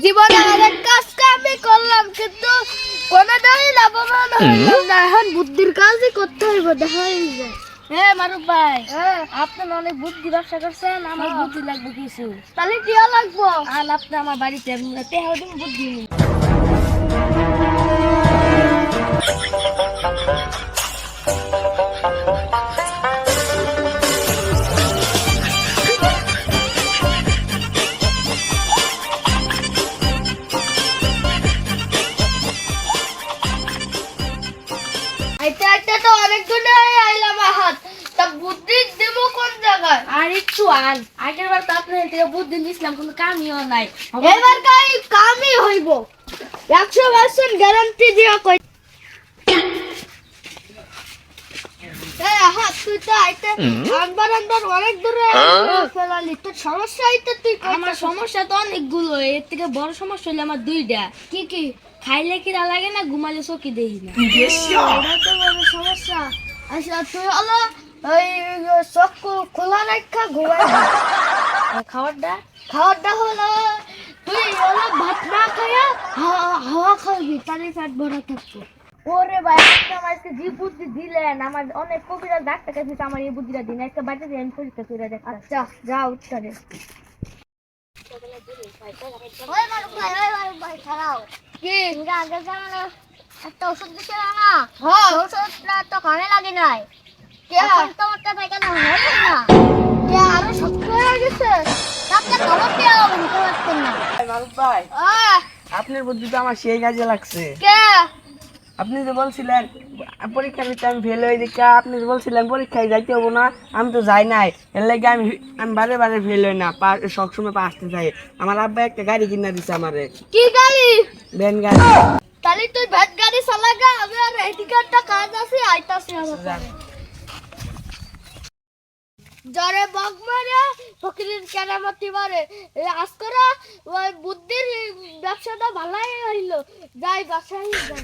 জীবনে অনেক কাজ আমি করলাম কিন্তু কোনোটাই লাভবান হইলাম না। এখন বুদ্ধির কাজই করতে হইব, দেখা যায়। হ্যাঁ মারুফ ভাই, আপনি অনেক বুদ্ধি ব্যবসা করছেন, আমার বুদ্ধি লাগবে কিছু। তাহলে টিয়া লাগবো। আর আপনি আমার বাড়িতে তেহাও দিন বুদ্ধি নিন। আইতে আইতে তো অনেক দূরে আইলাম। হাত তা বুদ্ধি দেবো কোন জায়গায়? আর একটু আন, আগের বার তো আপনার থেকে বুদ্ধি নিয়েছিলাম, কোনো কামিও নাই। এবার কাই কামই হইব, 100% গ্যারান্টি দিয়া কই। হাত তুই তো আইতে আনবার অনেক দূরে ফেলালি, তোর সমস্যা আইতে তুই আমার সমস্যা তো অনেকগুলো, এর থেকে বড় সমস্যা হইলে আমার দুইটা। কি কি? খাইলে কিরা লাগে না, ঘুমালে চোখে দেখি না। এটা তো বড় সমস্যা। আচ্ছা তুই হলো ওই চোখ খোলা রাখা ঘুমাই। আর খাবারটা খাওয়াটা হলো তুই হলো ভাত না খাইয়া হাওয়া খাবি, তাহলে পেট ভরা থাকবো। ওরে ভাই, আপনি আমার আজকে যে বুদ্ধি দিলেন, আমার অনেক কবিরাজ ডাক্তার কাছে আমার এই বুদ্ধিটা দিন, একটা বাড়িতে দিয়ে আমি পরীক্ষা করে দেখ। আচ্ছা যা উত্তরে। কি আগে যেমন একটা ওষুধ দিছিল না, হ্যাঁ ওষুধটা তো কানে লাগে নাই, কে এখন তো ওটা পায়খানা হলো না, কে আরো শক্ত হয়ে গেছে? ডাক্তার খবর পেয়ে বলতে পারতেন না। মারুফ ভাই, আহ, আপনার বুদ্ধি তো আমার সেই কাজে লাগছে। কে আপনি যে বলছিলেন পরীক্ষা নিতে আমি ফেল হয়ে দেখে, আপনি যে বলছিলেন পরীক্ষায় যাইতে হবো না, আমি তো যাই নাই। এর লাগে আমি বারে বারে ফেল হই না, সবসময় আসতে চাই। আমার আব্বা একটা গাড়ি কিনা দিছে আমারে, কি গাড়ি? ভ্যান গাড়ি। তাহলে তুই ভ্যাট গাড়ি চালাগা, আমি আর এদিকে একটা কাজ আছে, আইতাছি আমার। জরে বক মারে ফকিরের কেরামতি মারে। আজ করে ওই বুদ্ধির ব্যবসাটা ভালাই হইলো। যাই বাসায় যাই।